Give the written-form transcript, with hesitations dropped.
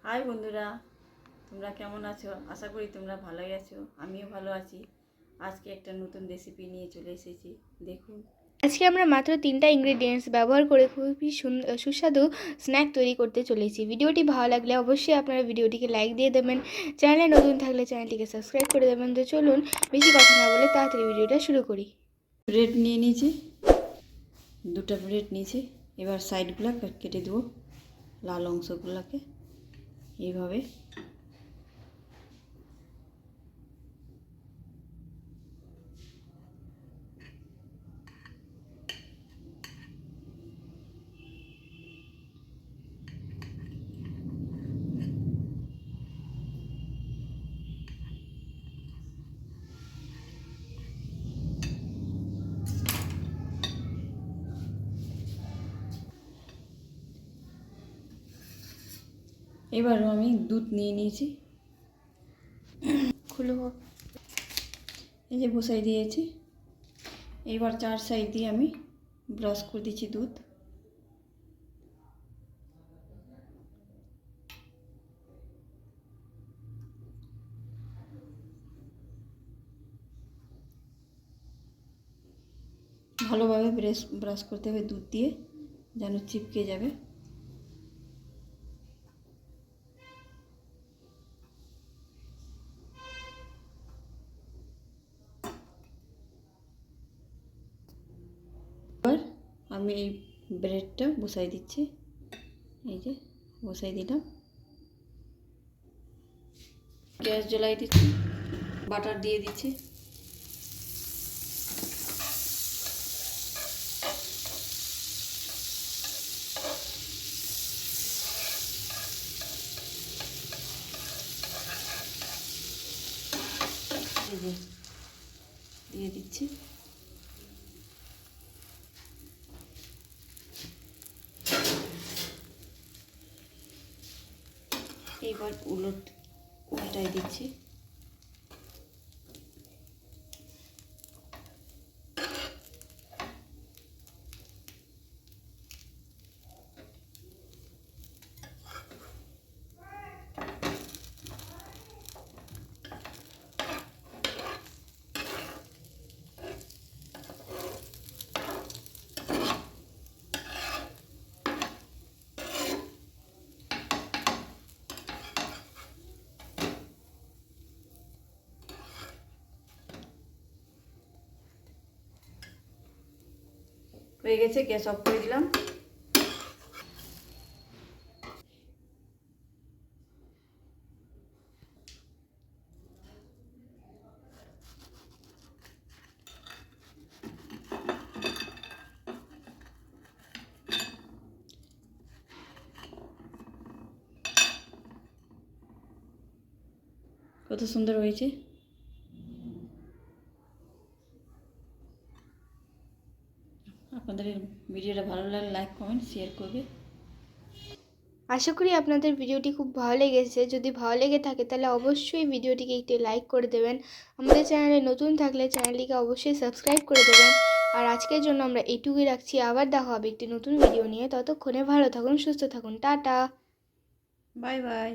High বন্ধুরা, তোমরা কেমন আছো? আশা করি তোমরা ভালোই আছো। আমিও ভালো আছি। আজকে একটা নতুন রেসিপি নিয়ে চলে এসেছি, দেখুন। আজকে আমরা মাত্র 3টা ইনগ্রেডিয়েন্টস ব্যবহার করে খুবই সুস্বাদু স্ন্যাক তৈরি করতে চলেছি। ভিডিওটি ভালো লাগলে অবশ্যই আপনারা ভিডিওটিকে লাইক দিয়ে দেবেন। চ্যানেলে নতুন থাকলে চ্যানেলটিকে সাবস্ক্রাইব করে দেবেন। তো চলুন বেশি কথা না বলে তাড়াতাড়ি ভিডিওটা শুরু করি। ব্রেড নিয়ে নিয়েছি, 2টা ব্রেড নিয়েছি। এবার সাইডগুলো কেটে দেবো, লাল অংশগুলোকে এইভাবে। এবার আমি দুধ নিয়ে নিয়েছি, খুলে এই যে বসাই দিয়েছি। এবার 4 সাইড দিয়ে আমি ব্রাশ করে দিচ্ছি দুধ। ভালোভাবে ব্রাশ করতে হবে দুধ দিয়ে, যেন চিপকে যাবে। এবার আমি এই ব্রেডটা বসাই দিচ্ছি, এই যে বসাই দিলাম। গ্যাস জ্বালাই দিচ্ছি, বাটার দিয়ে দিচ্ছি। দিয়ে দিচ্ছি। এবার উল্টাই দিচ্ছি। হয়ে গেছে, গ্যাস অফ করে দিলাম। কত সুন্দর হয়েছে। আপনাদের ভিডিওটা ভালো লাগলে লাইক কমেন্ট শেয়ার করবে। আশা করি আপনাদের ভিডিওটি খুব ভালো লেগেছে। যদি ভালো লেগে থাকে তাহলে অবশ্যই ভিডিওটিকে একটি লাইক করে দেবেন। আমাদের চ্যানেলে নতুন থাকলে চ্যানেলটিকে অবশ্যই সাবস্ক্রাইব করে দেবেন। আর আজকের জন্য আমরা এইটুকুই রাখছি। আবার দেখা হবে একটি নতুন ভিডিও নিয়ে। ততক্ষণে ভালো থাকুন, সুস্থ থাকুন। Tata, bye bye.